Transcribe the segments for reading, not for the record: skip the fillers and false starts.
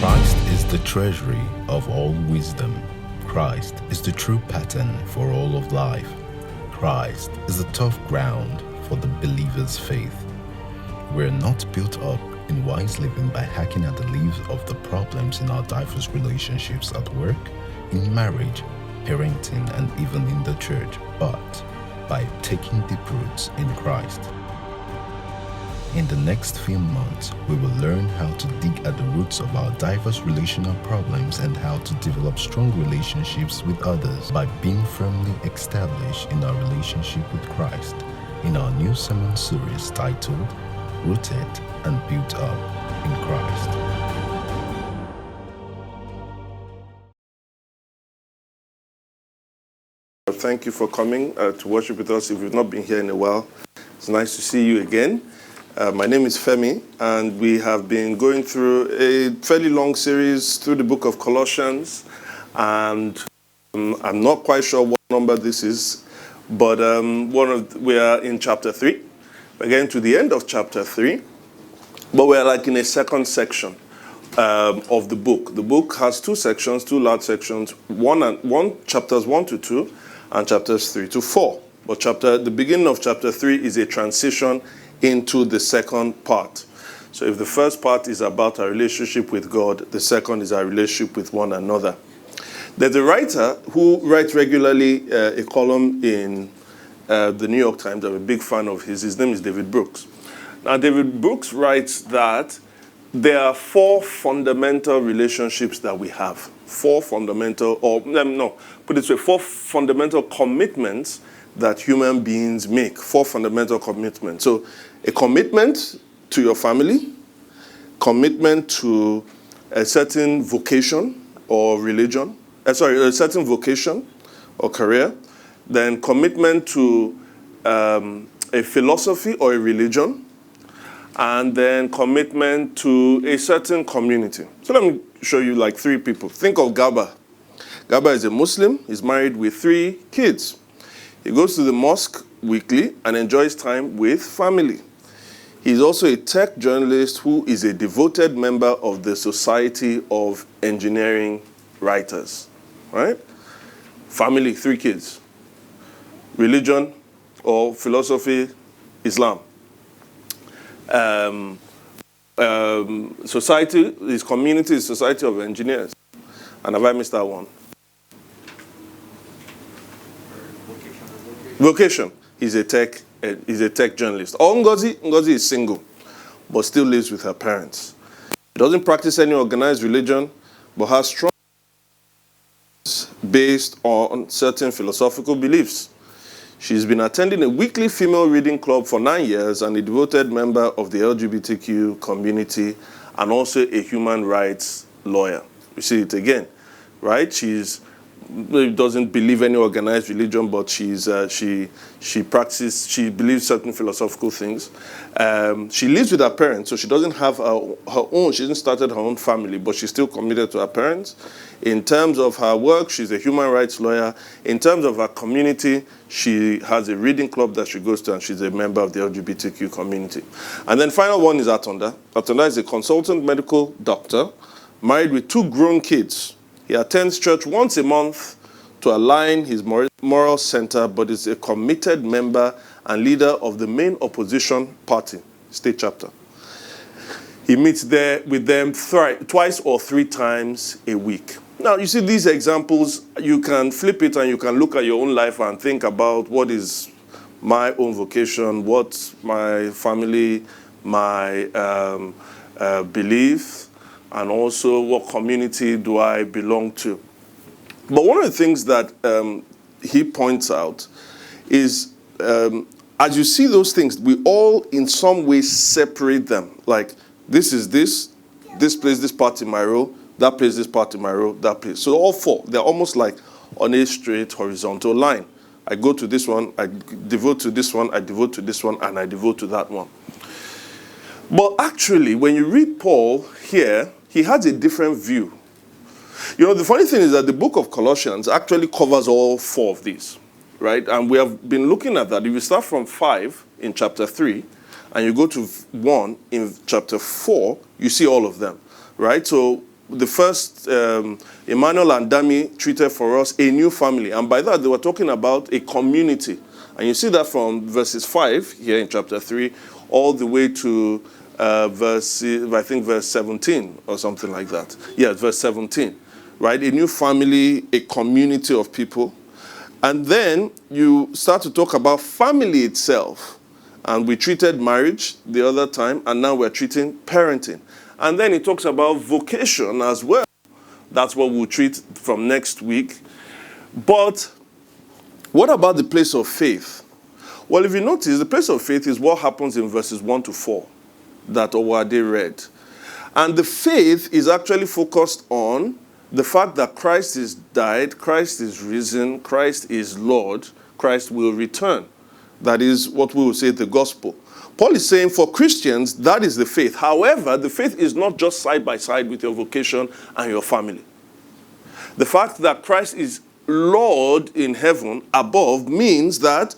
Christ is the treasury of all wisdom. Christ is the true pattern for all of life. Christ is the tough ground for the believer's faith. We're not built up in wise living by hacking at the leaves of the problems in our diverse relationships at work, in marriage, parenting, and even in the church, but by taking deep roots in Christ. In the next few months, we will learn how to dig at the roots of our diverse relational problems and how to develop strong relationships with others by being firmly established in our relationship with Christ in our new sermon series titled Rooted and Built Up in Christ. Thank you for coming to worship with us. If you've not been here in a while, it's nice to see you again. My name is Femi, and we have been going through a fairly long series through the book of Colossians, and I'm not quite sure what number this is, but we are in chapter 3. We're getting to the end of chapter 3, but we're like in a second section of the book. The book has two sections, two large sections, chapters 1 to 2 and chapters 3 to 4. But the beginning of chapter 3 is a transition into the second part. So if the first part is about our relationship with God, the second is our relationship with one another. There's a writer who writes regularly a column in the New York Times. I'm a big fan of his. His name is David Brooks. Now, David Brooks writes that there are four fundamental relationships that we have. Four fundamental commitments that human beings make. Four fundamental commitments. So, a commitment to your family, commitment to a certain vocation or religion, a certain vocation or career, then commitment to a philosophy or a religion, and then commitment to a certain community. So let me show you like three people. Think of Gaba. Gaba is a Muslim. He's married with 3 kids. He goes to the mosque weekly and enjoys time with family. He's also a tech journalist who is a devoted member of the Society of Engineering Writers. Right? Family, 3 kids. Religion or philosophy, Islam. Society, his community is Society of Engineers. And have I missed that one? Vocation. He's a tech journalist. Or Ngozi is single, but still lives with her parents. She doesn't practice any organized religion, but has strong based on certain philosophical beliefs. She's been attending a weekly female reading club for 9 years and a devoted member of the LGBTQ community and also a human rights lawyer. You see it again, right? She doesn't believe any organized religion, but she believes certain philosophical things. She lives with her parents, so she doesn't have her own, she hasn't started her own family, but she's still committed to her parents. In terms of her work, she's a human rights lawyer. In terms of her community, she has a reading club that she goes to, and she's a member of the LGBTQ community. And then final one is Atonda. Atonda is a consultant medical doctor, married with 2 grown kids. He attends church once a month to align his moral center, but is a committed member and leader of the main opposition party, state chapter. He meets there with them twice or 3 times a week. Now, you see these examples, you can flip it and you can look at your own life and think about what is my own vocation, what's my family, my belief, and also what community do I belong to. But one of the things that he points out is, as you see those things, we all in some way separate them. Like, this is this plays this part in my role, that plays this part in my role, that plays. So all 4, they're almost like on a straight horizontal line. I go to this one, I devote to this one, I devote to this one, and I devote to that one. But actually, when you read Paul here, he has a different view. You know, the funny thing is that the book of Colossians actually covers all 4 of these, right? And we have been looking at that. If you start from 5 in chapter 3, and you go to 1 in chapter 4, you see all of them, right? So the first, Emmanuel and Dami treated for us a new family. And by that, they were talking about a community. And you see that from verses 5 here in chapter 3 all the way to verse 17 or something like that. Yeah, verse 17. Right? A new family, a community of people. And then you start to talk about family itself. And we treated marriage the other time, and now we're treating parenting. And then it talks about vocation as well. That's what we'll treat from next week. But what about the place of faith? Well, if you notice, the place of faith is what happens in verses 1 to 4 that Owade read. And the faith is actually focused on the fact that Christ is died, Christ is risen, Christ is Lord, Christ will return. That is what we will say the gospel. Paul is saying for Christians, that is the faith. However, the faith is not just side by side with your vocation and your family. The fact that Christ is Lord in heaven above means that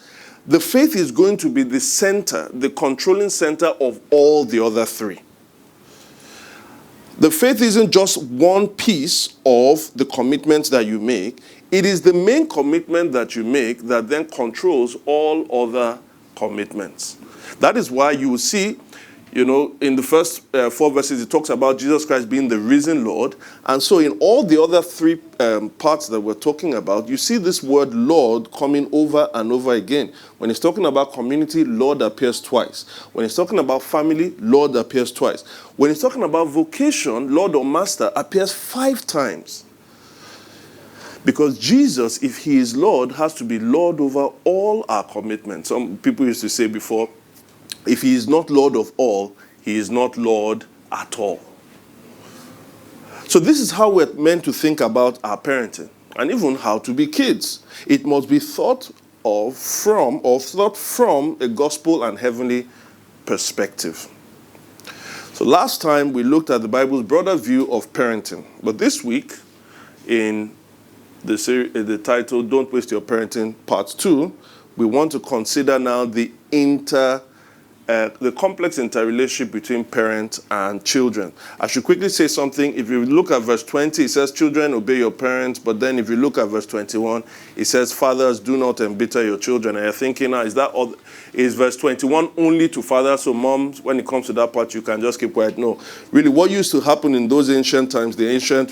the faith is going to be the center, the controlling center of all the other three. The faith isn't just one piece of the commitments that you make. It is the main commitment that you make that then controls all other commitments. That is why you will see, in the first 4 verses, it talks about Jesus Christ being the risen Lord. And so in all the other three parts that we're talking about, you see this word Lord coming over and over again. When it's talking about community, Lord appears twice. When it's talking about family, Lord appears twice. When it's talking about vocation, Lord or Master appears 5 times. Because Jesus, if he is Lord, has to be Lord over all our commitments. Some people used to say before, if he is not Lord of all, he is not Lord at all. So this is how we're meant to think about our parenting and even how to be kids. It must be thought from a gospel and heavenly perspective. So last time we looked at the Bible's broader view of parenting. But this week, in the title, Don't Waste Your Parenting, Part 2, we want to consider now the complex interrelationship between parents and children. I should quickly say something. If you look at verse 20, it says, children, obey your parents. But then if you look at verse 21, it says, fathers, do not embitter your children. And you're thinking, is verse 21 only to fathers? So moms, when it comes to that part, you can just keep quiet. No. Really, what used to happen in those ancient times, the ancient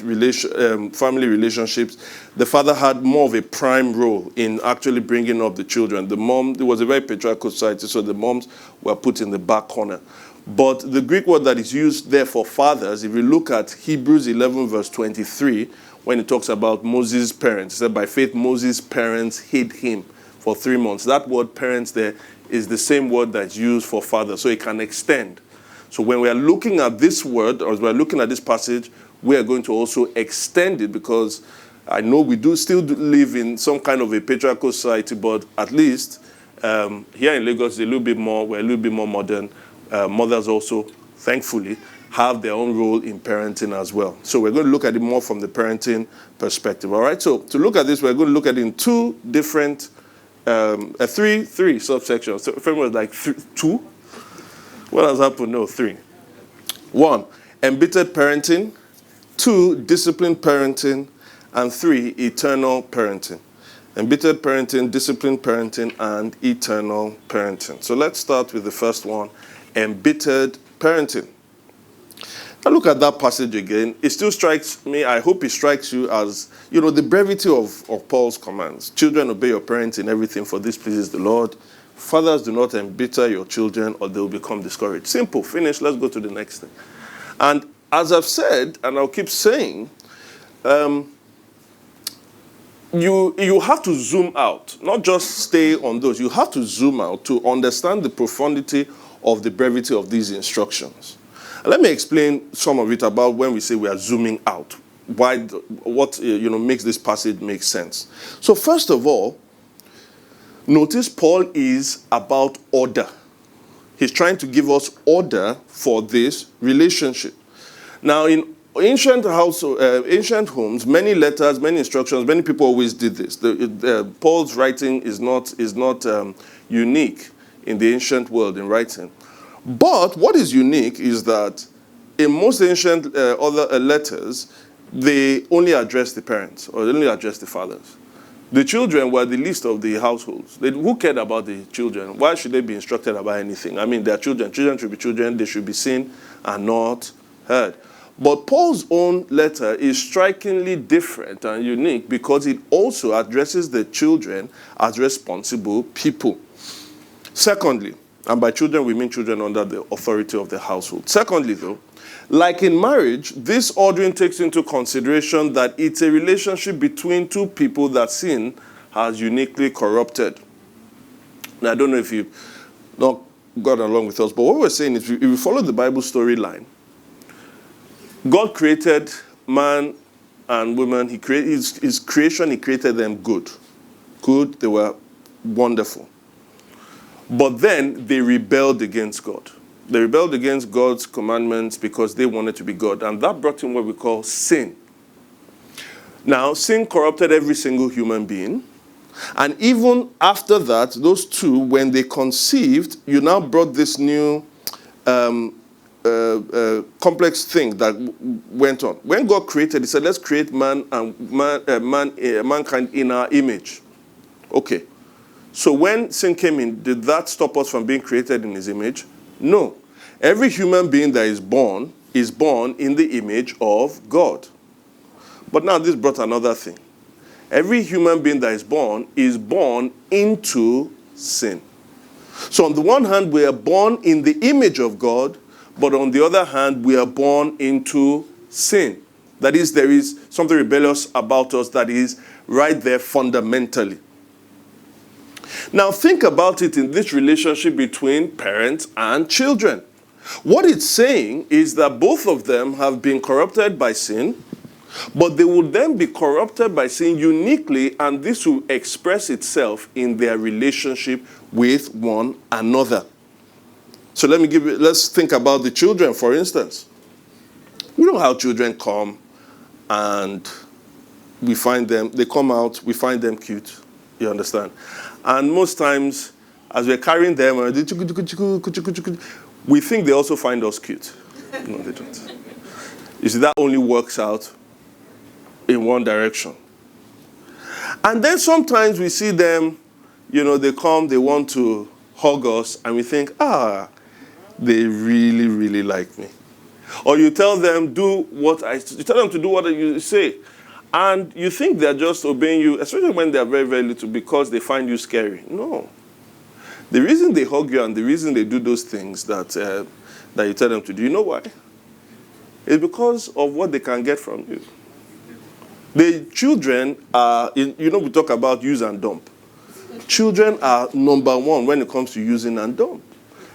family relationships, the father had more of a prime role in actually bringing up the children. The mom, it was a very patriarchal society, so the moms were put in the back corner. But the Greek word that is used there for fathers, if you look at Hebrews 11 verse 23, when it talks about Moses' parents, it said by faith Moses' parents hid him for 3 months. That word parents there is the same word that's used for father, so it can extend. So when we are looking at this word, or we're looking at this passage, we are going to also extend it, because I know we do still live in some kind of a patriarchal society, but at least here in Lagos, we're a little bit more modern. Mothers also, thankfully, have their own role in parenting as well. So we're going to look at it more from the parenting perspective. All right. So to look at this, we're going to look at it in 2 different, three subsections. So Femi was like 2. What has happened? No, 3. 1, embittered parenting. 2, disciplined parenting. And 3, eternal parenting. Embittered parenting, disciplined parenting, and eternal parenting. So let's start with the first one, embittered parenting. Now look at that passage again. It still strikes me, I hope it strikes you as, the brevity of Paul's commands. Children, obey your parents in everything, for this pleases the Lord. Fathers, do not embitter your children, or they will become discouraged. Simple, finish, let's go to the next thing. And as I've said, and I'll keep saying, you have to zoom out, not just stay on those. You have to zoom out to understand the profundity of the brevity of these instructions. And let me explain some of it about when we say we are zooming out. What makes this passage make sense. So first of all, notice Paul is about order. He's trying to give us order for this relationship. Now in ancient homes, many letters, many instructions, many people always did this. Paul's writing is not unique in the ancient world in writing. But what is unique is that in most ancient other letters, they only address the parents, or they only address the fathers. The children were the least of the households. Who cared about the children? Why should they be instructed about anything? I mean, they are children. Children should be children. They should be seen and not heard. But Paul's own letter is strikingly different and unique because it also addresses the children as responsible people. Secondly, and by children we mean children under the authority of the household. Secondly, though, like in marriage, this ordering takes into consideration that it's a relationship between two people that sin has uniquely corrupted. Now, I don't know if you've not gone along with us, but what we're saying is if you follow the Bible storyline, God created man and woman. His creation, he created them good. Good, they were wonderful. But then they rebelled against God. They rebelled against God's commandments because they wanted to be God. And that brought in what we call sin. Now, sin corrupted every single human being. And even after that, those two, when they conceived, you now brought this new complex thing that went on. When God created, he said, let's create mankind in our image. Okay. So when sin came in, did that stop us from being created in his image? No. Every human being that is born in the image of God. But now this brought another thing. Every human being that is born into sin. So on the one hand, we are born in the image of God, but on the other hand, we are born into sin. That is, there is something rebellious about us that is right there fundamentally. Now think about it in this relationship between parents and children. What it's saying is that both of them have been corrupted by sin, but they will then be corrupted by sin uniquely, and this will express itself in their relationship with one another. So let's think about the children, for instance. You know how children come and we find them, they come out, we find them cute. You understand? And most times, as we're carrying them, we think they also find us cute. No, they don't. You see, that only works out in one direction. And then sometimes we see them, they come, they want to hug us, and we think, they really, really like me. Or you tell them, you tell them to do what you say. And you think they're just obeying you, especially when they're very, very little, because they find you scary. No. The reason they hug you and the reason they do those things that you tell them to do, you know why? It's because of what they can get from you. The children are, we talk about use and dump. Children are number one when it comes to using and dump.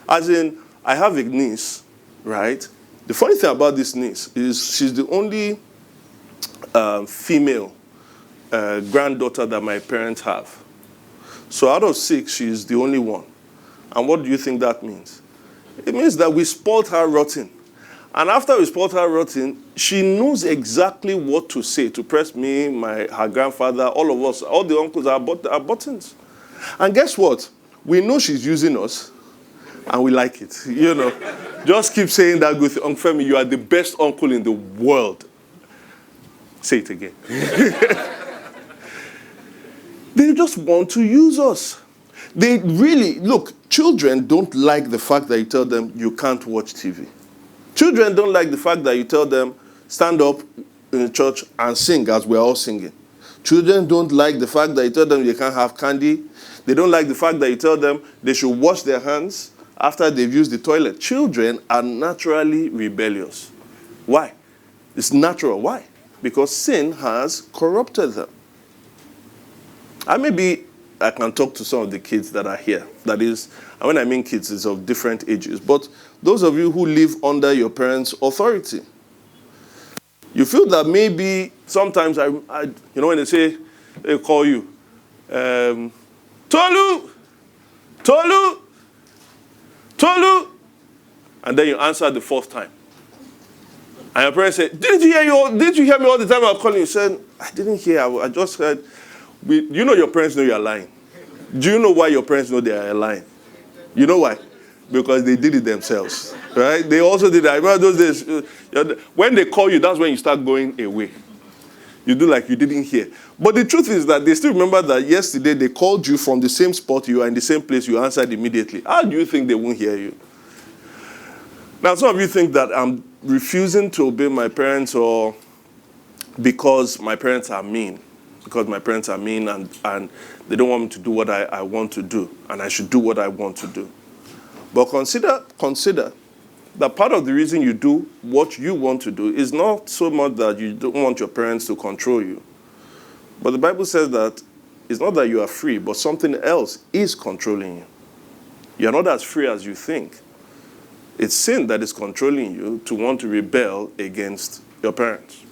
As in, I have a niece, right? The funny thing about this niece is she's the only female granddaughter that my parents have. So out of 6, she's the only one. And what do you think that means? It means that we spoiled her rotten. And after we spoiled her rotten, she knows exactly what to say to press me, her grandfather, all of us, all the uncles, our buttons. And guess what? We know she's using us, and we like it. Just keep saying that good thing. Uncle Femi, you are the best uncle in the world. Say it again. They just want to use us. They really, children don't like the fact that you tell them you can't watch TV. Children don't like the fact that you tell them, stand up in church and sing as we're all singing. Children don't like the fact that you tell them they can't have candy. They don't like the fact that you tell them they should wash their hands after they've used the toilet. Children are naturally rebellious. Why? It's natural. Why? Because sin has corrupted them. And maybe I can talk to some of the kids that are here. That is, and when I mean kids, it's of different ages. But those of you who live under your parents' authority, you feel that maybe sometimes, when they call you, Tolu, Tolu, Tolu, and then you answer the 4th time. And your parents say, did you hear me all the time I was calling you? You said, I didn't hear, I just heard. Your parents know you're lying. Do you know why your parents know they are lying? You know why? Because they did it themselves. Right? They also did that. I remember those days, when they call you, that's when you start going away. You do like you didn't hear. But the truth is that they still remember that yesterday they called you from the same spot, you are in the same place, you answered immediately. How do you think they won't hear you? Now, some of you think that I'm refusing to obey my parents or because my parents are mean. Because my parents are mean and they don't want me to do what I want to do. And I should do what I want to do. But consider that part of the reason you do what you want to do is not so much that you don't want your parents to control you. But the Bible says that it's not that you are free, but something else is controlling you. You're not as free as you think. It's sin that is controlling you to want to rebel against your parents.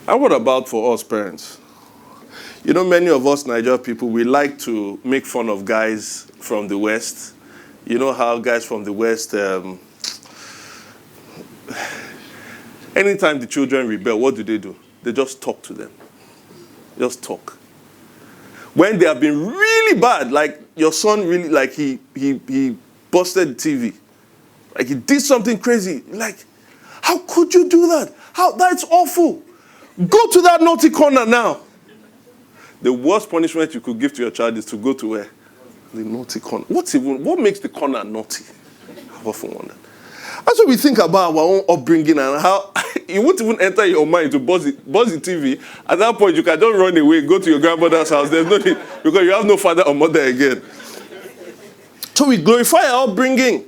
And what about for us parents? You know, many of us Nigerian people, we like to make fun of guys from the West. You know how guys from the West, anytime the children rebel, what do? They just talk to them. Just talk. When they have been really bad, like your son really, like he busted the TV. Like he did something crazy. Like, how could you do that? That's awful. Go to that naughty corner now. The worst punishment you could give to your child is to go to where? The naughty corner. What makes the corner naughty? I've often wondered. That's what we think about our own upbringing and how it won't even enter your mind to buzz the TV. At that point, you can just run away, go to your grandmother's house. There's no need, because you have no father or mother again. So we glorify our upbringing.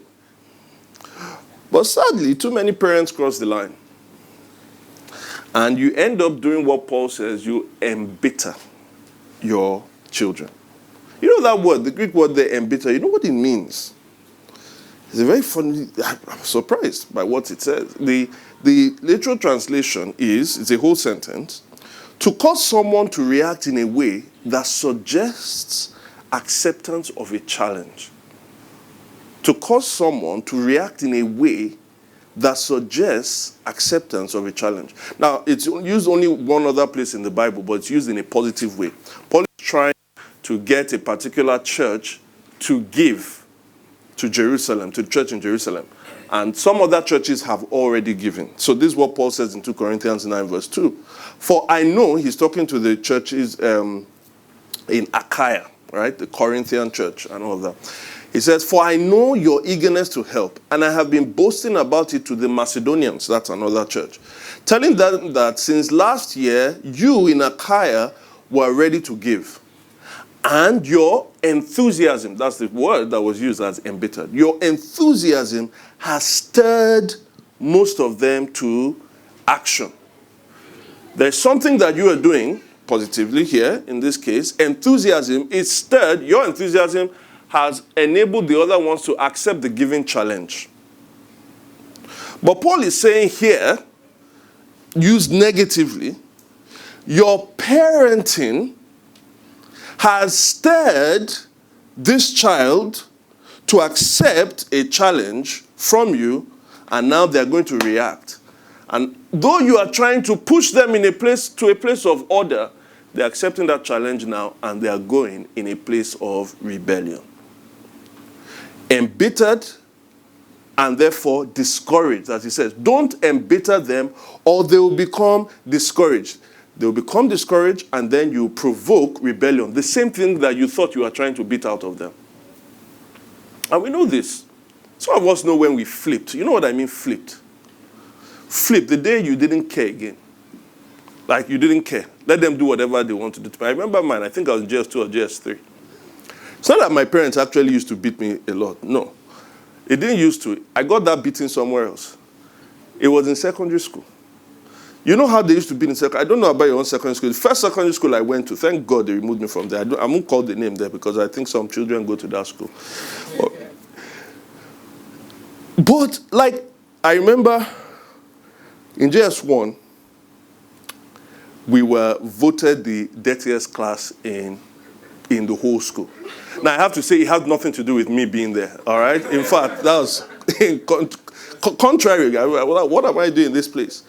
But sadly, too many parents cross the line. And you end up doing what Paul says, you embitter your children. You know that word, the Greek word there, embitter, you know what it means? It's a very funny, I'm surprised by what it says. The literal translation is, it's a whole sentence, to cause someone to react in a way that suggests acceptance of a challenge. To cause someone to react in a way that suggests acceptance of a challenge. Now, it's used only one other place in the Bible, but it's used in a positive way. Paul is trying to get a particular church to give to Jerusalem, to the church in Jerusalem. And some other churches have already given. So this is what Paul says in 2 Corinthians 9 verse 2. For I know, he's talking to the churches in Achaia, right? The Corinthian church and all of that. He says, for I know your eagerness to help, and I have been boasting about it to the Macedonians, that's another church, telling them that since last year, you in Achaia were ready to give. And your enthusiasm, that's the word that was used as embittered, your enthusiasm has stirred most of them to action. There's something that you are doing positively here, in this case. Enthusiasm is stirred, your enthusiasm has enabled the other ones to accept the given challenge. But Paul is saying here, used negatively, your parenting has stirred this child to accept a challenge from you, and now they're going to react. And though you are trying to push them in a place of order, they're accepting that challenge now, and they are going in a place of rebellion. Embittered and therefore discouraged, as he says. Don't embitter them or they will become discouraged. They will become discouraged and then you provoke rebellion. The same thing that you thought you were trying to beat out of them. And we know this. Some of us know when we flipped. You know what I mean flipped? Flipped, the day you didn't care again. Like you didn't care. Let them do whatever they want to do. I remember mine, I think I was in JS2 or JS3. It's not that my parents actually used to beat me a lot. No. It didn't used to. I got that beating somewhere else. It was in secondary school. You know how they used to beat in secondary? I don't know about your own secondary school. The first secondary school I went to, thank God they removed me from there. I won't call the name there because I think some children go to that school. But like, I remember in JS1, we were voted the dirtiest class in the whole school. Now, I have to say it had nothing to do with me being there, all right? In fact, that was contrary. What am I doing in this place?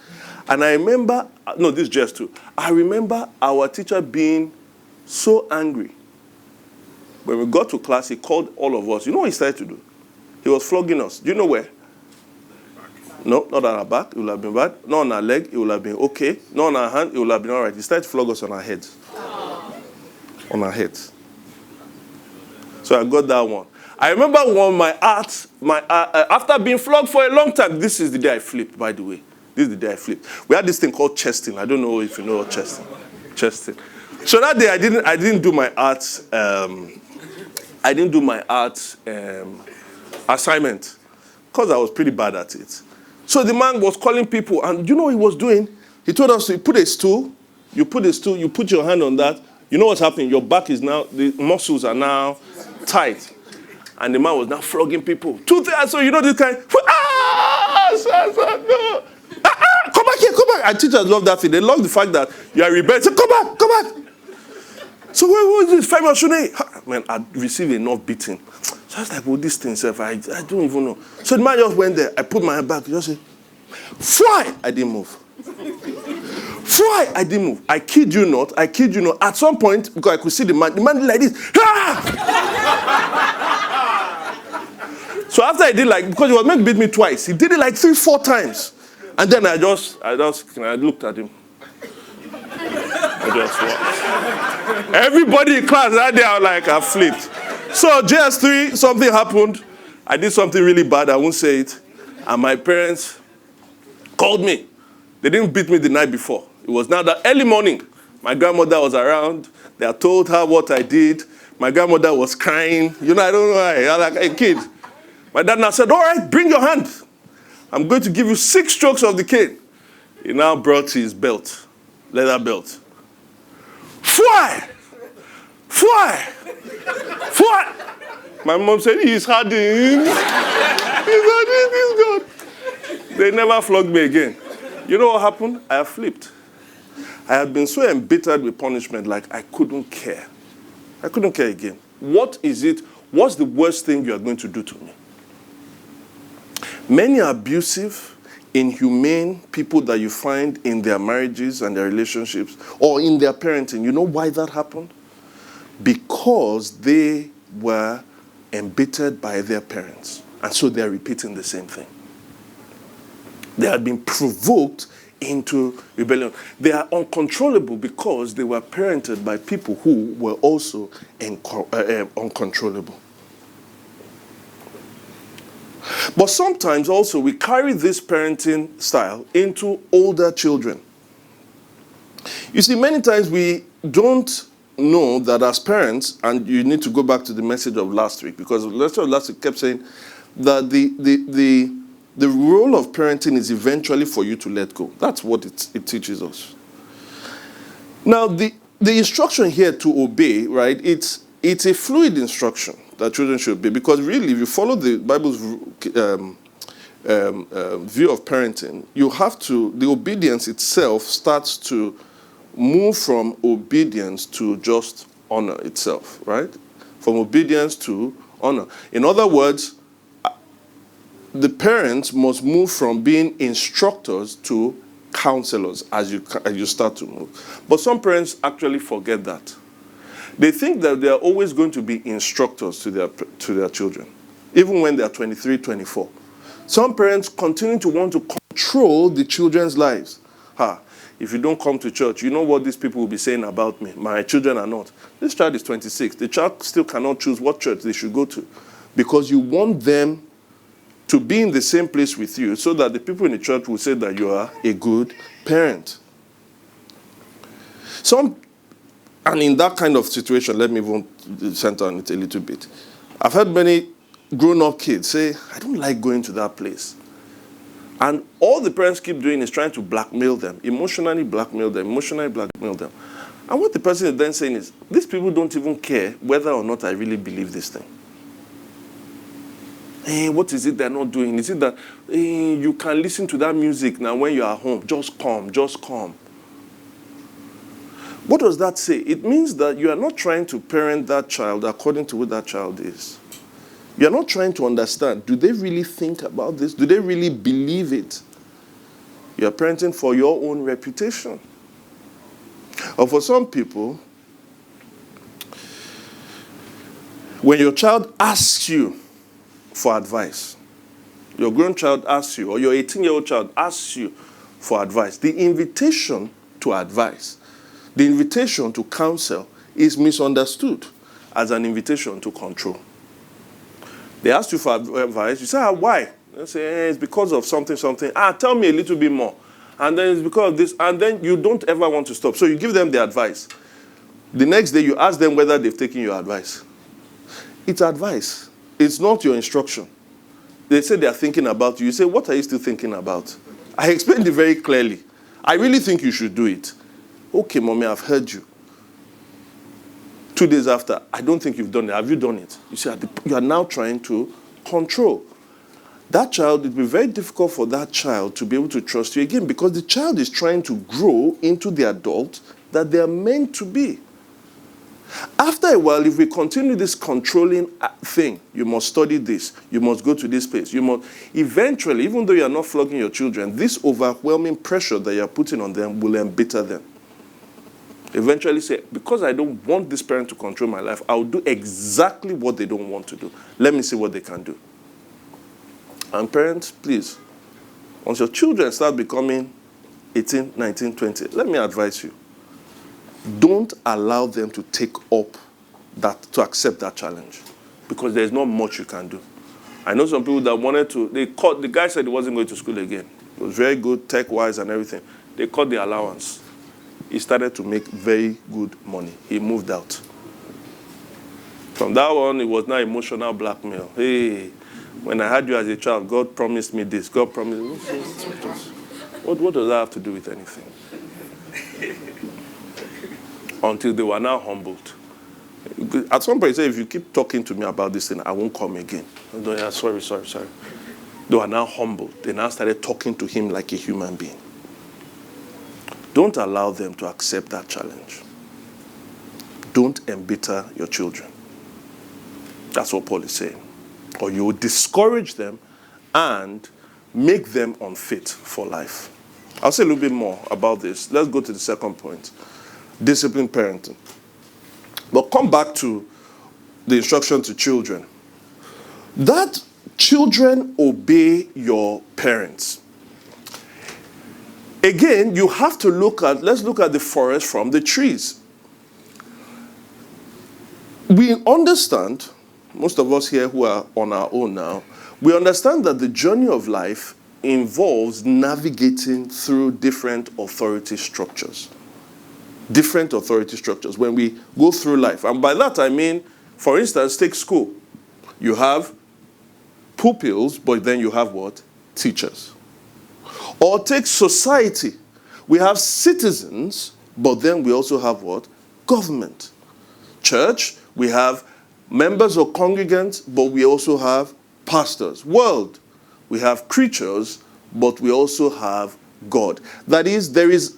And I remember, no, this is just two. I remember our teacher being so angry. When we got to class, he called all of us. You know what he started to do? He was flogging us. Do you know where? No, not on our back. It would have been bad. Not on our leg. It would have been okay. Not on our hand. It would have been all right. He started to flog us on our heads. On our heads. So I got that one. I remember after being flogged for a long time, this is the day I flipped, by the way. This is the day I flipped. We had this thing called chesting. I don't know if you know what chesting. So that day I didn't do my art. I didn't do my art assignment because I was pretty bad at it. So the man was calling people, and you know what he was doing? He told us to put a stool. You put your hand on that. You know what's happening? Your back is now, the muscles are now tight. And the man was now flogging people. So you know this kind, no. Come back here, come back. And teachers love that thing. They love the fact that you are rebelling. Say, come back. So what is this? Femi Osunnuyi? Man, I received enough beating. So I was like, well, this thing, I don't even know. So the man just went there. I put my hand back. He just said, fly. I didn't move. Fly. I didn't move. I kid you not. At some point, because I could see the man did like this. So after I did because he was meant to beat me twice, he did it like 3-4 times. And then I looked at him. I just watched. Everybody in class that day, I flipped. So JS3, something happened. I did something really bad. I won't say it. And my parents called me. They didn't beat me the night before. It was now that early morning. My grandmother was around. They had told her what I did. My grandmother was crying. I don't know why. I was like a kid. My dad now said, all right, bring your hand. I'm going to give you 6 strokes of the cane. He now brought his belt, leather belt. Fly! My mom said, he's hardened. He's good. They never flogged me again. You know what happened? I have flipped. I had been so embittered with punishment, I couldn't care. I couldn't care again. What is it? What's the worst thing you are going to do to me? Many abusive, inhumane people that you find in their marriages and their relationships or in their parenting, you know why that happened? Because they were embittered by their parents. And so they're repeating the same thing. They had been provoked into rebellion. They are uncontrollable because they were parented by people who were also uncontrollable. But sometimes also we carry this parenting style into older children. You see, many times we don't know that as parents, and you need to go back to the message of last week, because the message of last week kept saying that the role of parenting is eventually for you to let go. That's what it teaches us. Now, the instruction here to obey, right, it's a fluid instruction that children should obey, because really, if you follow the Bible's view of parenting, the obedience itself starts to move from obedience to just honor itself, right? From obedience to honor. In other words, the parents must move from being instructors to counselors as you start to move. But some parents actually forget that. They think that they are always going to be instructors to their children, even when they are 23, 24. Some parents continue to want to control the children's lives. If you don't come to church, you know what these people will be saying about me. My children are not. This child is 26. The child still cannot choose what church they should go to, because you want them to be in the same place with you so that the people in the church will say that you are a good parent. And in that kind of situation, let me even center on it a little bit. I've heard many grown-up kids say, I don't like going to that place. And all the parents keep doing is trying to blackmail them, emotionally blackmail them. And what the person is then saying is, these people don't even care whether or not I really believe this thing. What is it they're not doing? Is it that you can listen to that music now when you are home? Just come. What does that say? It means that you are not trying to parent that child according to what that child is. You are not trying to understand, do they really think about this? Do they really believe it? You are parenting for your own reputation. Or for some people, when your child asks you for advice. Your grown child asks you, or your 18-year-old child asks you for advice. The invitation to advice, the invitation to counsel is misunderstood as an invitation to control. They ask you for advice. You say, why? They say, it's because of something. Tell me a little bit more. And then it's because of this. And then you don't ever want to stop. So you give them the advice. The next day you ask them whether they've taken your advice. It's advice. It's not your instruction. They say they are thinking about you. You say, what are you still thinking about? I explained it very clearly. I really think you should do it. Okay, mommy, I've heard you. 2 days after, I don't think you've done it. Have you done it? You see, you are now trying to control. That child, it will be very difficult for that child to be able to trust you again because the child is trying to grow into the adult that they are meant to be. After a while, if we continue this controlling thing, you must study this, you must go to this place, you must, eventually, even though you are not flogging your children, this overwhelming pressure that you are putting on them will embitter them. Eventually say, because I don't want this parent to control my life, I'll do exactly what they don't want to do. Let me see what they can do. And parents, please, once your children start becoming 18, 19, 20, let me advise you. Don't allow them to take up that, to accept that challenge. Because there's not much you can do. I know some people that wanted to, the guy said he wasn't going to school again. He was very good, tech-wise and everything. They cut the allowance. He started to make very good money. He moved out. From that on, it was now emotional blackmail. Hey, when I had you as a child, God promised me this. God promised me this. What does that have to do with anything? Until they were now humbled. At some point, he said, if you keep talking to me about this thing, I won't come again. No, yeah, sorry. They were now humbled. They now started talking to him like a human being. Don't allow them to accept that challenge. Don't embitter your children. That's what Paul is saying. Or you will discourage them and make them unfit for life. I'll say a little bit more about this. Let's go to the second point. Disciplined parenting. But come back to the instruction to children. That children obey your parents. Again, you have to let's look at the forest from the trees. We understand, most of us here who are on our own now, we understand that the journey of life involves navigating through different authority structures. Different authority structures when we go through life. And by that I mean, for instance, take school. You have pupils, but then you have what? Teachers. Or take society. We have citizens, but then we also have what? Government. Church, we have members or congregants, but we also have pastors. World, we have creatures, but we also have God. That is, there is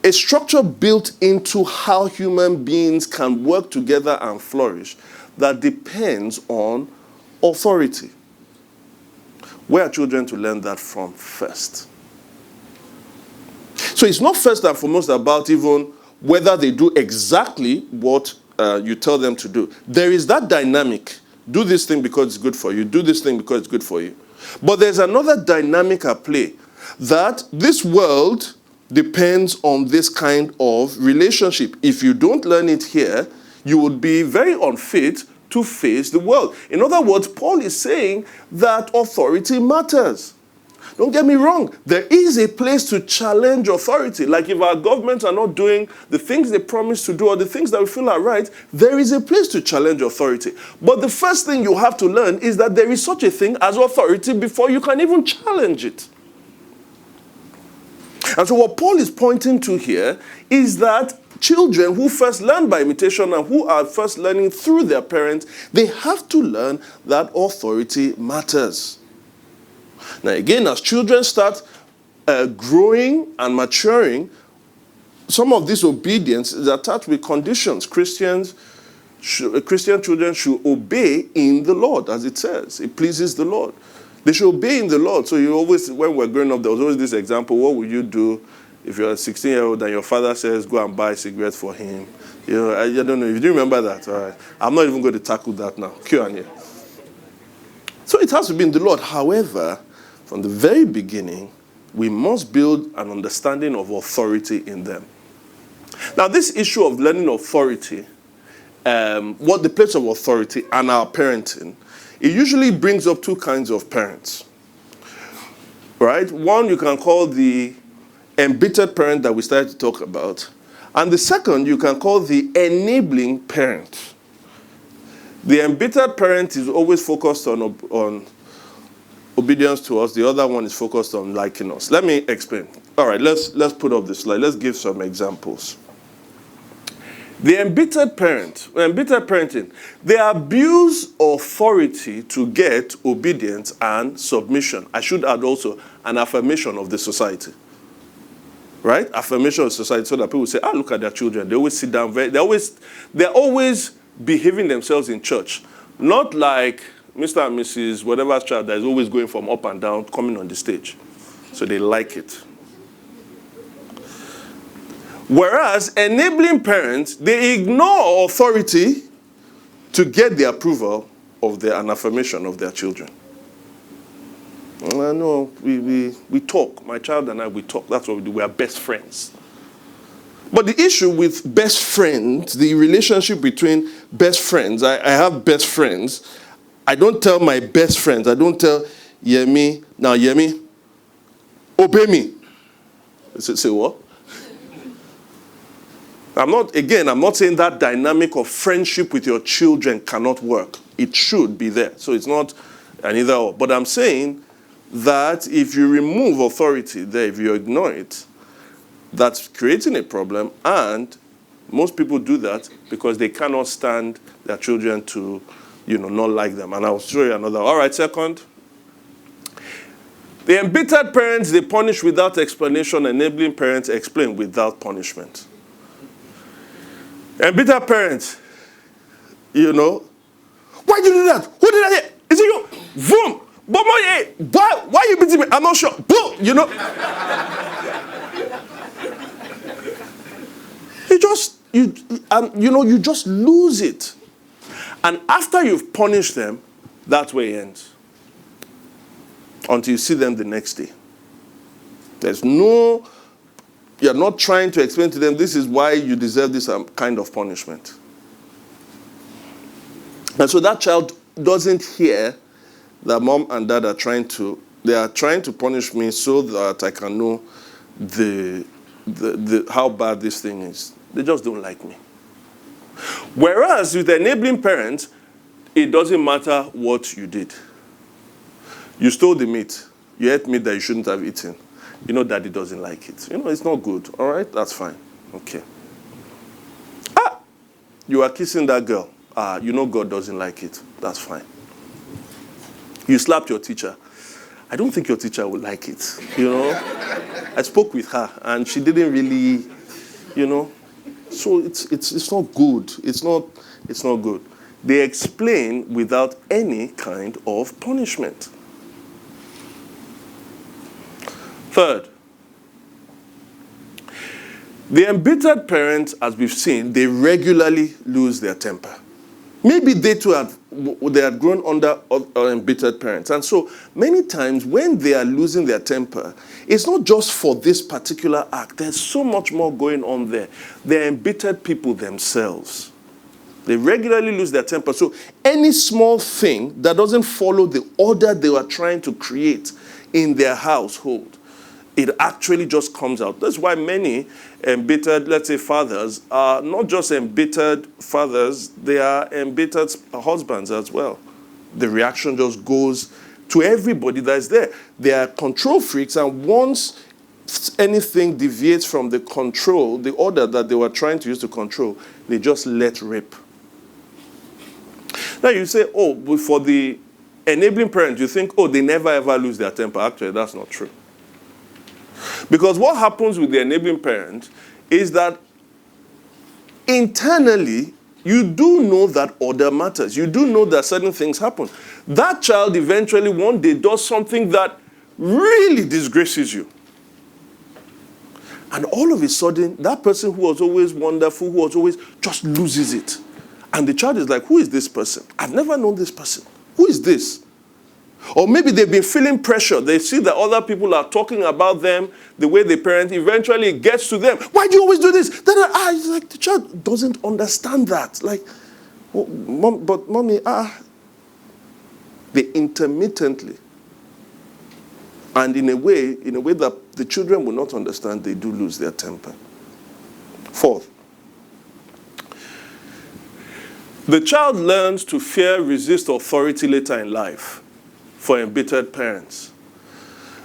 a structure built into how human beings can work together and flourish that depends on authority. Where are children to learn that from first? So it's not first and foremost about even whether they do exactly what you tell them to do. There is that dynamic. Do this thing because it's good for you. Do this thing because it's good for you. But there's another dynamic at play. That this world depends on this kind of relationship. If you don't learn it here, you would be very unfit to face the world. In other words, Paul is saying that authority matters. Don't get me wrong. There is a place to challenge authority. Like if our governments are not doing the things they promise to do or the things that we feel are right, there is a place to challenge authority. But the first thing you have to learn is that there is such a thing as authority before you can even challenge it. And so what Paul is pointing to here is that children who first learn by imitation and who are first learning through their parents, they have to learn that authority matters. Now again, as children start growing and maturing, some of this obedience is attached with conditions. Christian children should obey in the Lord, as it says. It pleases the Lord. They should obey in the Lord. So you always, when we're growing up, there was always this example, what would you do if you're a 16-year-old and your father says, go and buy cigarettes for him? You know, I don't know. If you remember that, all right. I'm not even going to tackle that now. Q&A. So it has to be in the Lord. However, from the very beginning, we must build an understanding of authority in them. Now, this issue of learning authority, what the place of authority and our parenting, it usually brings up two kinds of parents. Right? One you can call the embittered parent that we started to talk about. And the second you can call the enabling parent. The embittered parent is always focused on obedience to us. The other one is focused on liking us. Let me explain. All right, let's put up the slide. Let's give some examples. The embittered parenting, they abuse authority to get obedience and submission. I should add also an affirmation of the society. Right? Affirmation of society, so that people say, look at their children. They always sit down. They're always behaving themselves in church. Not like Mr. and Mrs. whatever child that is always going from up and down, coming on the stage. So they like it. Whereas enabling parents, they ignore authority to get the approval of an affirmation of their children. No, we talk. My child and I, we talk. That's what we do. We are best friends. But the issue with best friends, the relationship between best friends, I have best friends. I don't tell my best friends. I don't tell Yemi, now Yemi, obey me. Say what? I'm not saying that dynamic of friendship with your children cannot work. It should be there. So it's not an either or. But I'm saying that if you remove authority there, if you ignore it, that's creating a problem. And most people do that because they cannot stand their children to, not like them. And I'll show you another. All right, second. The embittered parents, they punish without explanation. Enabling parents explain without punishment. Embittered parents, why did you do that? Who did that? Is it you? Vroom! Why are you beating me? I'm not sure. Boom! You just lose it. And after you've punished them, that's where it ends. Until you see them the next day. You're not trying to explain to them, this is why you deserve this kind of punishment. And so that child doesn't hear that mom and dad are trying to punish me so that I can know how bad this thing is. They just don't like me. Whereas with the enabling parents, it doesn't matter what you did. You stole the meat. You ate meat that you shouldn't have eaten. Daddy doesn't like it. It's not good. All right? That's fine. Okay. You are kissing that girl. God doesn't like it. That's fine. You slapped your teacher. I don't think your teacher would like it. I spoke with her and she didn't really, So it's not good. It's not good. They explain without any kind of punishment. Third, the embittered parents, as we've seen, they regularly lose their temper. Maybe they too had grown under embittered parents. And so many times when they are losing their temper, it's not just for this particular act. There's so much more going on there. They're embittered people themselves. They regularly lose their temper. So any small thing that doesn't follow the order they were trying to create in their household, it actually just comes out. That's why many embittered, let's say, fathers are not just embittered fathers, they are embittered husbands as well. The reaction just goes to everybody that's there. They are control freaks, and once anything deviates from the control, the order that they were trying to use to control, they just let rip. Now you say, for the enabling parents, you think, they never ever lose their temper. Actually, that's not true. Because what happens with the enabling parent is that internally, you do know that order matters. You do know that certain things happen. That child eventually one day does something that really disgraces you. And all of a sudden, that person who was always wonderful, who was always, just loses it. And the child is like, who is this person? I've never known this person. Who is this? Or maybe they've been feeling pressure. They see that other people are talking about them, the way they parent. Eventually it gets to them. Why do you always do this? It's like the child doesn't understand that. Like, oh, mommy, they intermittently. And in a way that the children will not understand, they do lose their temper. Fourth, the child learns to fear, resist authority later in life for embittered parents.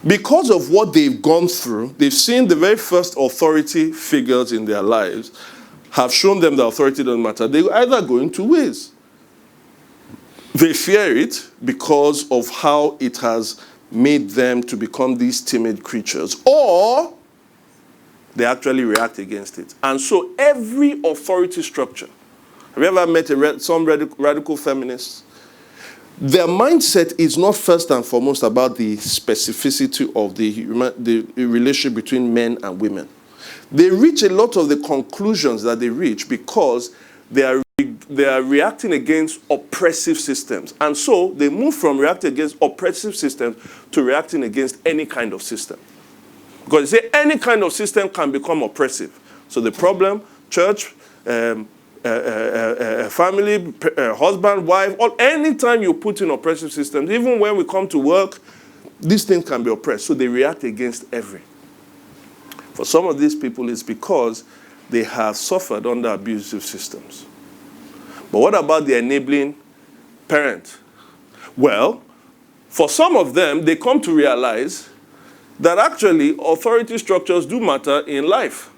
Because of what they've gone through, they've seen the very first authority figures in their lives have shown them that authority doesn't matter. They either go in two ways. They fear it because of how it has made them to become these timid creatures, or they actually react against it. And so every authority structure, have you ever met some radical feminists? Their mindset is not first and foremost about the specificity of the relationship between men and women. They reach a lot of the conclusions that they reach because they are reacting against oppressive systems. And so they move from reacting against oppressive systems to reacting against any kind of system. Because they say any kind of system can become oppressive. So the problem, church, family, husband, wife, anytime you put in oppressive systems, even when we come to work, these things can be oppressed. So they react against every. For some of these people, it's because they have suffered under abusive systems. But what about the enabling parent? Well, for some of them, they come to realize that actually authority structures do matter in life.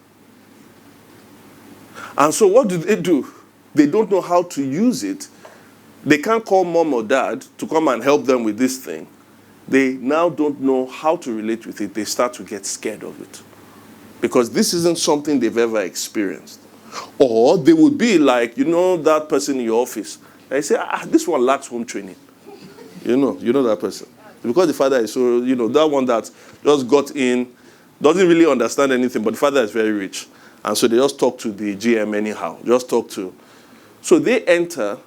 And so what do? They don't know how to use it. They can't call mom or dad to come and help them with this thing. They now don't know how to relate with it. They start to get scared of it. Because this isn't something they've ever experienced. Or they would be like, that person in your office. They say, this one lacks home training. You know that person. Because the father is so, that one that just got in, doesn't really understand anything, but the father is very rich. And so they just talk to the GM anyhow. So they enter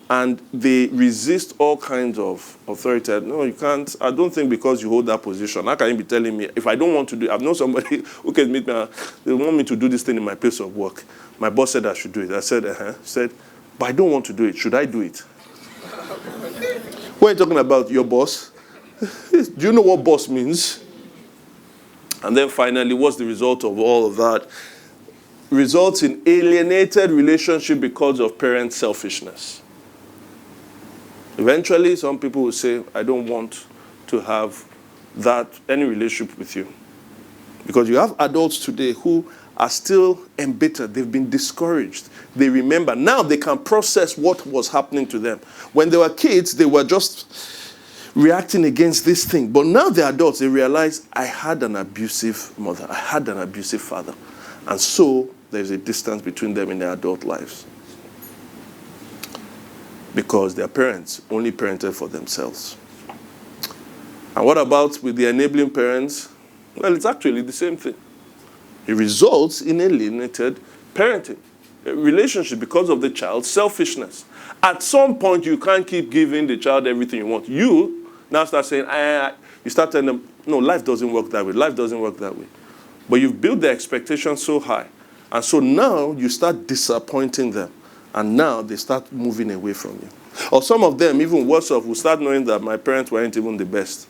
and they resist all kinds of authority. No, you can't. I don't think because you hold that position. How can you be telling me, if I don't want to do it? I've known somebody who can meet me, they want me to do this thing in my place of work. My boss said I should do it. I said, said, but I don't want to do it. Should I do it? What are you talking about? Your boss? Do you know what boss means? And then finally, what's the result of all of that? Results in alienated relationship because of parent selfishness. Eventually, some people will say, I don't want to have any relationship with you. Because you have adults today who are still embittered. They've been discouraged. They remember. Now they can process what was happening to them. When they were kids, they were just reacting against this thing. But now they're adults. They realize, I had an abusive mother. I had an abusive father. And so there's a distance between them in their adult lives. Because their parents only parented for themselves. And what about with the enabling parents? Well, it's actually the same thing. It results in alienated parenting, a relationship because of the child's selfishness. At some point, you can't keep giving the child everything you want. You now start saying, you start telling them, no, life doesn't work that way. Life doesn't work that way. But you've built their expectations so high. And so now you start disappointing them. And now they start moving away from you. Or some of them, even worse off, will start knowing that my parents weren't even the best.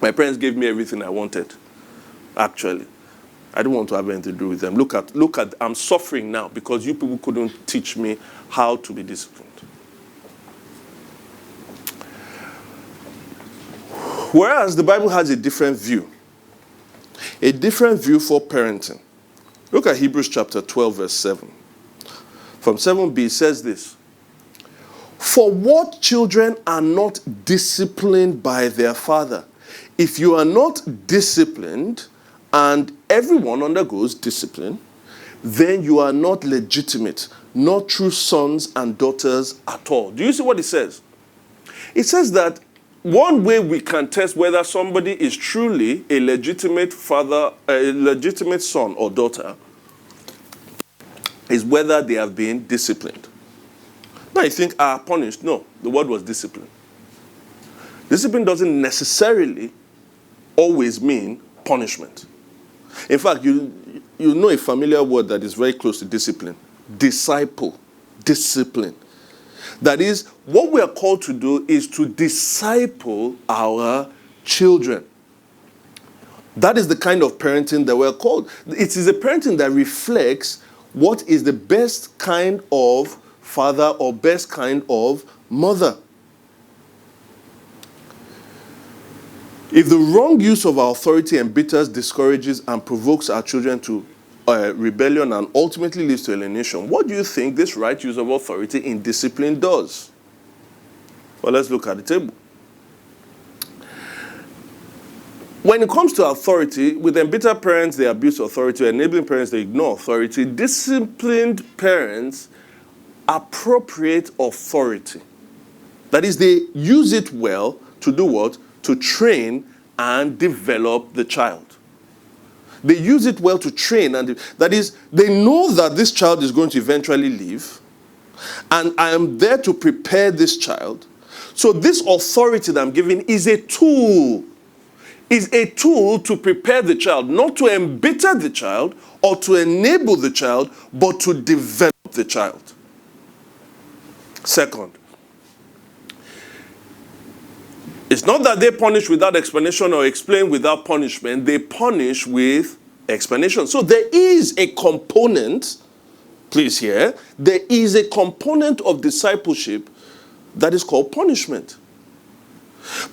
My parents gave me everything I wanted, actually. I don't want to have anything to do with them. Look at, I'm suffering now because you people couldn't teach me how to be disciplined. Whereas the Bible has a different view. A different view for parenting. Look at Hebrews chapter 12, verse 7. From 7b, it says this. For what children are not disciplined by their father? If you are not disciplined, and everyone undergoes discipline, then you are not legitimate, not true sons and daughters at all. Do you see what it says? It says that one way we can test whether somebody is truly a legitimate father, a legitimate son or daughter, is whether they have been disciplined. Now you think, punished. No, the word was discipline. Discipline doesn't necessarily always mean punishment. In fact, you know a familiar word that is very close to discipline. Disciple. Discipline. That is, what we are called to do is to disciple our children. That is the kind of parenting that we're called. It is a parenting that reflects what is the best kind of father or best kind of mother. If the wrong use of our authority embitters, discourages, and provokes our children to rebellion and ultimately leads to alienation, what do you think this right use of authority in discipline does? Well, let's look at the table. When it comes to authority, with embittered parents, they abuse authority. Enabling parents, they ignore authority. Disciplined parents appropriate authority. That is, they use it well to do what? To train and develop the child. They use it well to train, and that is, they know that this child is going to eventually leave, and I am there to prepare this child. So this authority that I'm giving is a tool. Is a tool to prepare the child, not to embitter the child or to enable the child, but to develop the child. Second, it's not that they punish without explanation or explain without punishment. They punish with explanation. So there is a component, please hear, there is a component of discipleship that is called punishment.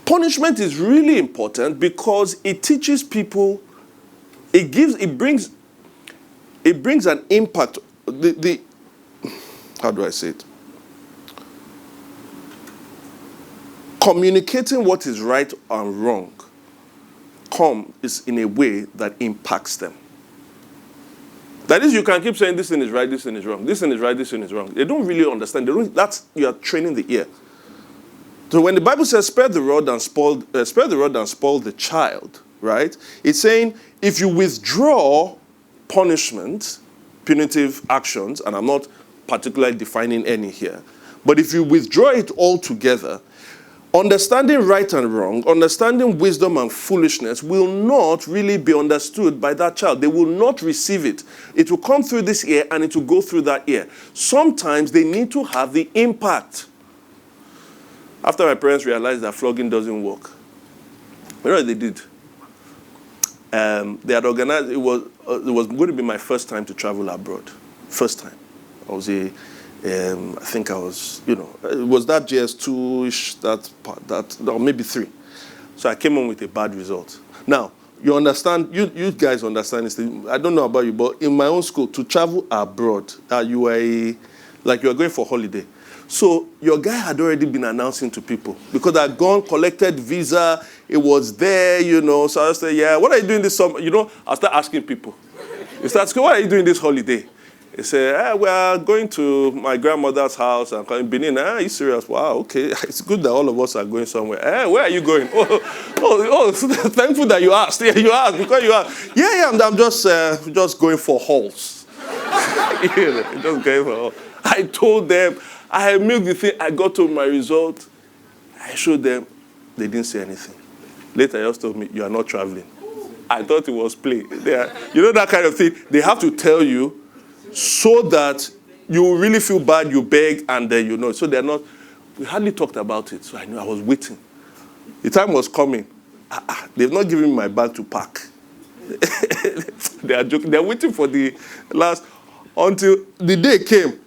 Punishment is really important because it teaches people, it brings an impact. How do I say it? Communicating what is right and wrong is in a way that impacts them. That is, you can keep saying this thing is right, this thing is wrong, this thing is right, this thing is wrong. They don't really understand. You are training the ear. So when the Bible says spare the rod and spoil the child, right? It's saying if you withdraw punishment, punitive actions, and I'm not particularly defining any here, but if you withdraw it altogether, understanding right and wrong, understanding wisdom and foolishness will not really be understood by that child. They will not receive it. It will come through this ear and it will go through that ear. Sometimes they need to have the impact. After my parents realized that flogging doesn't work, you know what they did? They had organized, it was going to be my first time to travel abroad. First time. I was I think I was, it was that JS2-ish, or maybe 3. So I came home with a bad result. Now, you understand, you guys understand this thing. I don't know about you, but in my own school, to travel abroad, you are going for holiday. So your guy had already been announcing to people because I'd gone, collected visa, it was there, So I said, yeah, what are you doing this summer? I'll start asking people. You start asking, what are you doing this holiday? They say, we are going to my grandmother's house and in Benin. Are you serious? Wow, okay. It's good that all of us are going somewhere. Where are you going? Oh, thankful that you asked. Yeah, you asked because you asked. Yeah, I'm just going for halls. Just going for halls. I told them, I had milked the thing, I got to my result. I showed them, they didn't say anything. Later, they just told me, you are not traveling. I thought it was play. That kind of thing. They have to tell you so that you really feel bad, you beg, and then So they're not, we hardly talked about it. So I knew I was waiting. The time was coming. They've not given me my bag to pack. They are joking. They're waiting for the last, until the day came.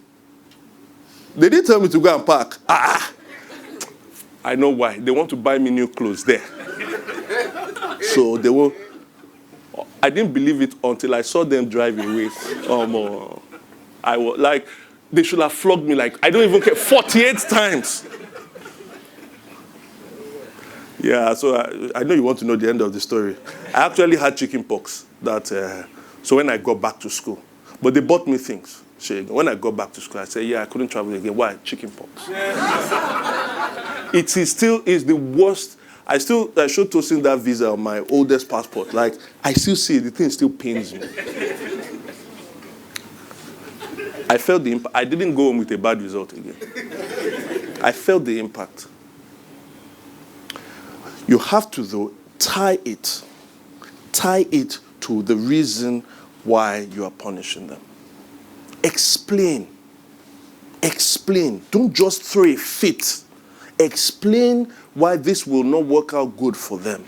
They didn't tell me to go and pack. I know why. They want to buy me new clothes there. So they will. I didn't believe it until I saw them drive away. I was like, they should have flogged me I don't even care, 48 times. Yeah, so I know you want to know the end of the story. I actually had chicken pox. So when I got back to school, but they bought me things. When I got back to school, I said, I couldn't travel again. Why? Chicken pox. It still is the worst. I showed Tosin that visa on my oldest passport. I still see it. The thing still pains me. I felt the impact. I didn't go home with a bad result again. I felt the impact. You have to, though, tie it to the reason why you are punishing them. Explain. Don't just throw a fit. Explain why this will not work out good for them.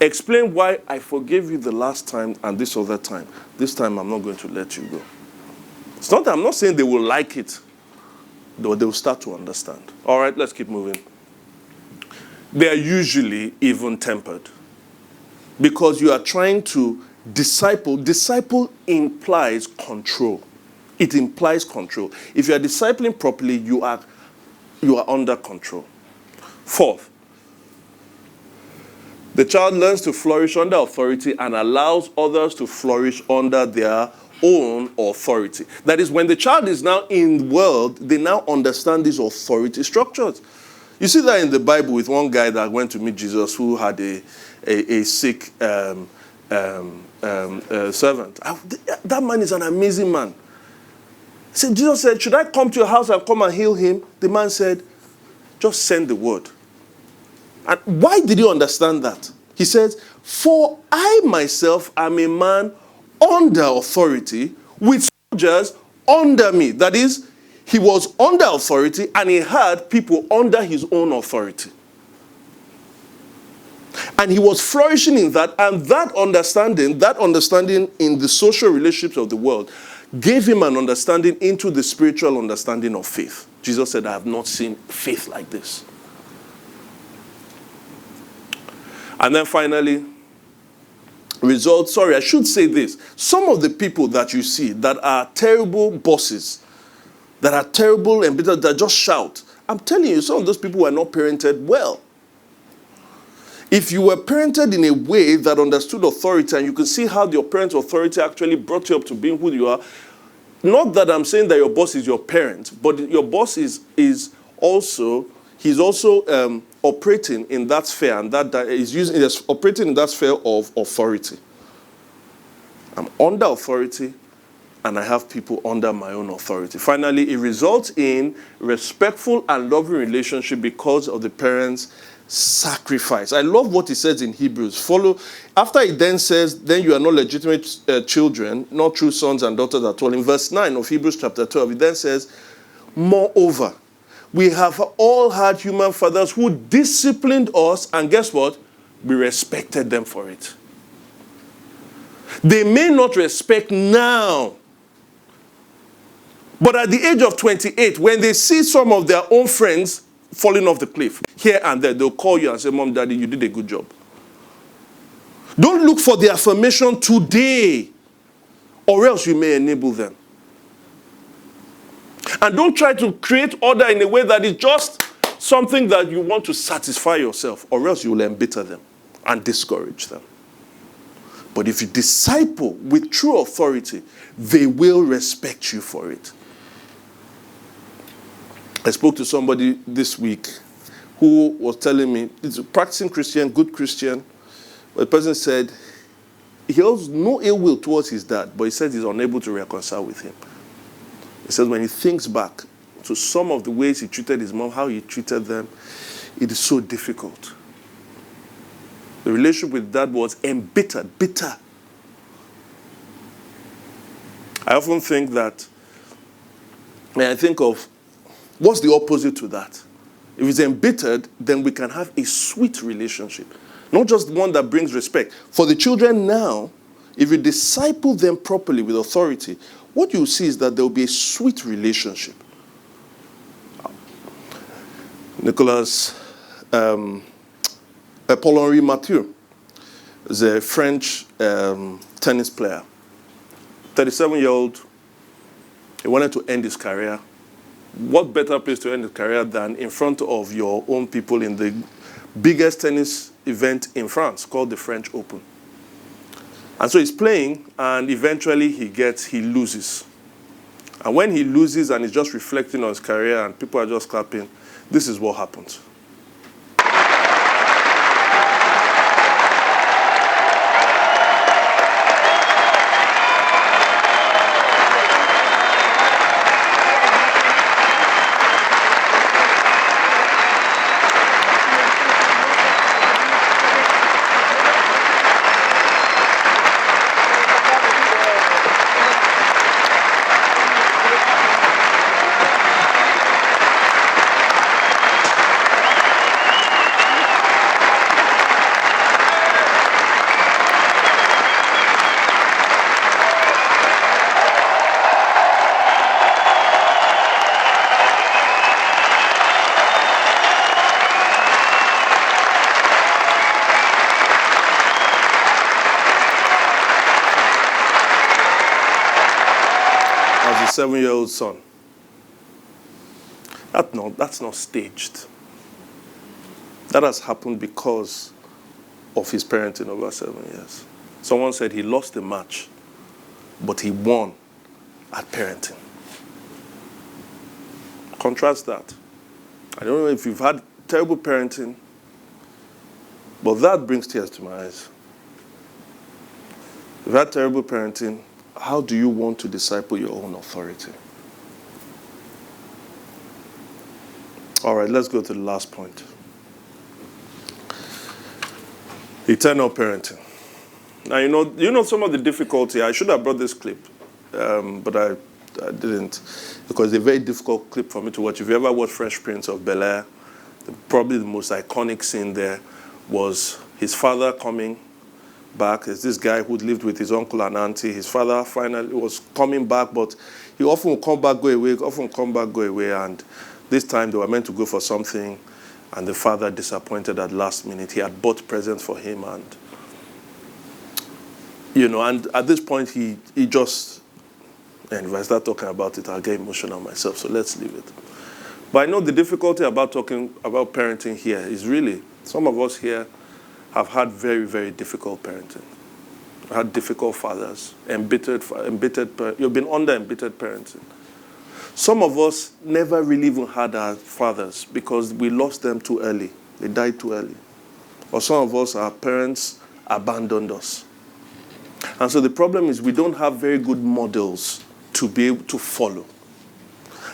Explain why I forgave you the last time and this other time. This time I'm not going to let you go. It's not that I'm not saying they will like it, though they will start to understand. All right, let's keep moving. They are usually even-tempered because you are trying to disciple. Disciple implies control. It implies control. If you are discipling properly, you are under control. Fourth, the child learns to flourish under authority and allows others to flourish under their own authority. That is, when the child is now in the world, they now understand these authority structures. You see that in the Bible with one guy that went to meet Jesus who had a sick servant. That man is an amazing man. See, Jesus said, should I come to your house and come and heal him? The man said, just send the word. And why did he understand that? He says, for I myself am a man under authority with soldiers under me. That is, he was under authority and he had people under his own authority. And he was flourishing in that, and that understanding in the social relationships of the world gave him an understanding into the spiritual understanding of faith. Jesus said, I have not seen faith like this. And then finally, I should say this. Some of the people that you see that are terrible bosses, that are terrible and bitter, that just shout, I'm telling you, some of those people were not parented well. If you were parented in a way that understood authority, and you can see how your parents' authority actually brought you up to being who you are, not that I'm saying that your boss is your parent, but your boss is also operating in that sphere, and that is operating in that sphere of authority. I'm under authority, and I have people under my own authority. Finally, it results in respectful and loving relationship because of the parents' sacrifice. I love what he says in Hebrews. After he then says, then you are not legitimate children, not true sons and daughters at all. In verse 9 of Hebrews chapter 12, he then says, moreover, we have all had human fathers who disciplined us, and guess what? We respected them for it. They may not respect now, but at the age of 28, when they see some of their own friends falling off the cliff, here and there, they'll call you and say, Mom, Daddy, you did a good job. Don't look for the affirmation today, or else you may enable them. And don't try to create order in a way that is just something that you want to satisfy yourself, or else you will embitter them and discourage them. But if you disciple with true authority, they will respect you for it. I spoke to somebody this week who was telling me, he's a practicing Christian, good Christian. But the person said, he has no ill will towards his dad, but he said he's unable to reconcile with him. He says when he thinks back to some of the ways he treated his mom, how he treated them, it is so difficult. The relationship with dad was embittered, bitter. I often think that, when I think of what's the opposite to that? If it's embittered, then we can have a sweet relationship. Not just one that brings respect. For the children now, if you disciple them properly with authority, what you see is that there will be a sweet relationship. Nicolas Paul-Henri Mathieu is a French tennis player. 37-year-old, he wanted to end his career. What better place to end his career than in front of your own people in the biggest tennis event in France called the French Open. And so he's playing, and eventually he loses. And when he loses and he's just reflecting on his career and people are just clapping, this is what happens. his 7-year-old son. That's not staged. That has happened because of his parenting over 7 years. Someone said he lost the match, but he won at parenting. Contrast that. I don't know if you've had terrible parenting, but that brings tears to my eyes. If you've had terrible parenting, how do you want to disciple your own authority? All right, let's go to the last point. Eternal parenting. Now, you know some of the difficulty. I should have brought this clip, but I didn't, because it's a very difficult clip for me to watch. If you ever watched Fresh Prince of Bel-Air, probably the most iconic scene there was his father coming back. There's this guy who lived with his uncle and auntie. His father finally was coming back, but he often would come back, go away, and this time they were meant to go for something, and the father disappointed at last minute. He had bought presents for him, and and at this point he just, and if I start talking about it, I'll get emotional myself, so let's leave it. But I know the difficulty about talking about parenting here is really, some of us here have had very, very difficult parenting. Had difficult fathers, you've been under embittered parenting. Some of us never really even had our fathers because we lost them too early. They died too early. Or some of us, our parents abandoned us. And so the problem is we don't have very good models to be able to follow.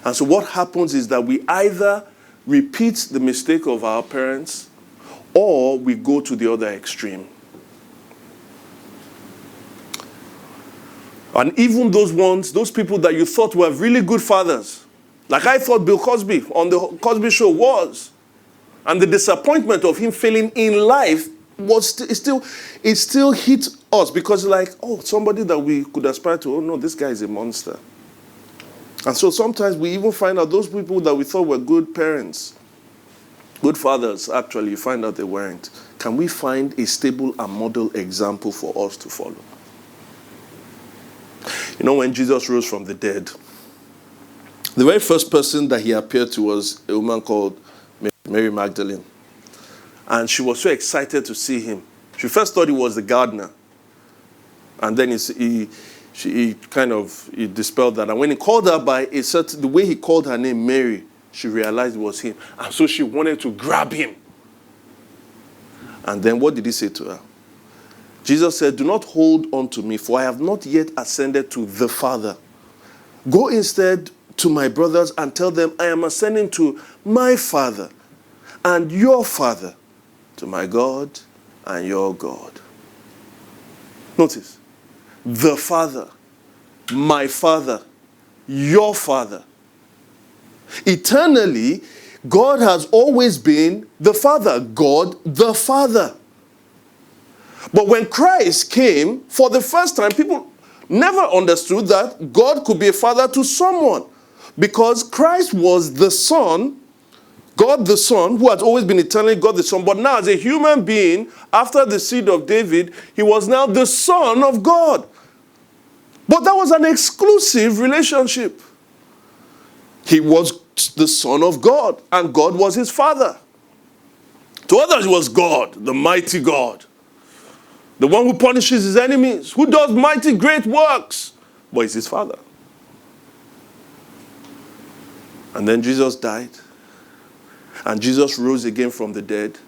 And so what happens is that we either repeat the mistake of our parents or we go to the other extreme. And even those people that you thought were really good fathers, like I thought Bill Cosby on the Cosby Show was, and the disappointment of him failing in life it still hit us, because somebody that we could aspire to, oh no, this guy is a monster. And so sometimes we even find out those people that we thought were good parents, good fathers, actually you find out they weren't. Can we find a stable and model example for us to follow? When Jesus rose from the dead, the very first person that he appeared to was a woman called Mary Magdalene. And she was so excited to see him. She first thought he was the gardener. And then he dispelled that. And when he called her by the way he called her name, Mary, she realized it was him. And so she wanted to grab him. And then what did he say to her? Jesus said, "Do not hold on to me, for I have not yet ascended to the Father. Go instead to my brothers and tell them I am ascending to my Father and your Father, to my God and your God." Notice, the Father, my Father, your Father. Eternally, God has always been the Father, God the Father. But when Christ came, for the first time, people never understood that God could be a father to someone, because Christ was the Son, God the Son, who had always been eternally God the Son, but now as a human being, after the seed of David, he was now the Son of God. But that was an exclusive relationship. He was the Son of God, and God was his Father. To others, he was God, the mighty God, the one who punishes his enemies, who does mighty great works, but he's his Father. And then Jesus died, and Jesus rose again from the dead.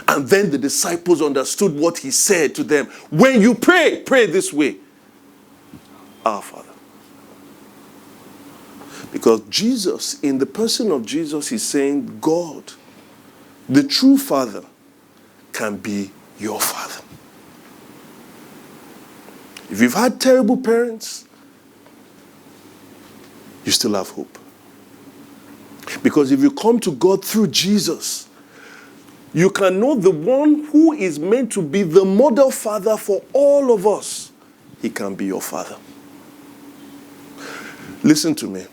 And then the disciples understood what he said to them. When you pray, pray this way: Our Father. Because Jesus, in the person of Jesus, is saying God, the true Father, can be your Father. If you've had terrible parents, you still have hope. Because if you come to God through Jesus, you can know the one who is meant to be the model father for all of us. He can be your father. Listen to me.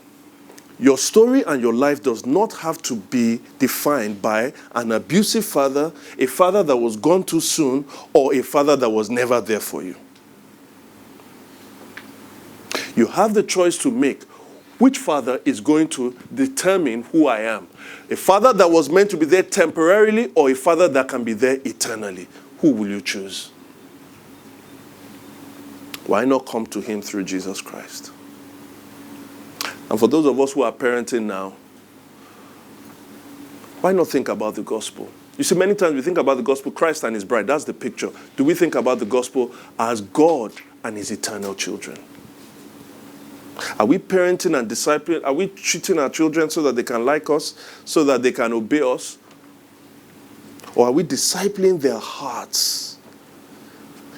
Your story and your life does not have to be defined by an abusive father, a father that was gone too soon, or a father that was never there for you. You have the choice to make. Which father is going to determine who I am? A father that was meant to be there temporarily, or a father that can be there eternally? Who will you choose? Why not come to him through Jesus Christ? And for those of us who are parenting now, why not think about the gospel? You see, many times we think about the gospel, Christ and his bride. That's the picture. Do we think about the gospel as God and his eternal children? Are we parenting and discipling? Are we treating our children so that they can like us, so that they can obey us? Or are we discipling their hearts?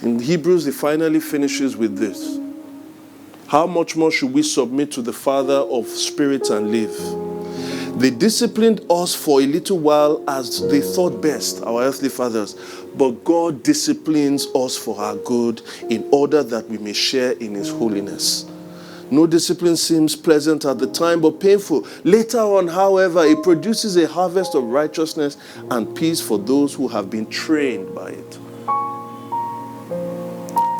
In Hebrews, it finally finishes with this. How much more should we submit to the Father of spirits and live? They disciplined us for a little while as they thought best, our earthly fathers. But God disciplines us for our good in order that we may share in his holiness. No discipline seems pleasant at the time, but painful. Later on, however, it produces a harvest of righteousness and peace for those who have been trained by it.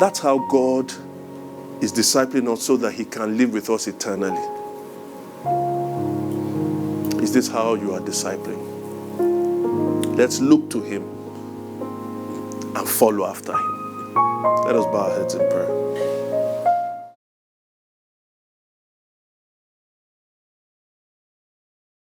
That's how God is disciplining us so that he can live with us eternally. Is this how you are discipling? Let's look to him and follow after him. Let us bow our heads in prayer.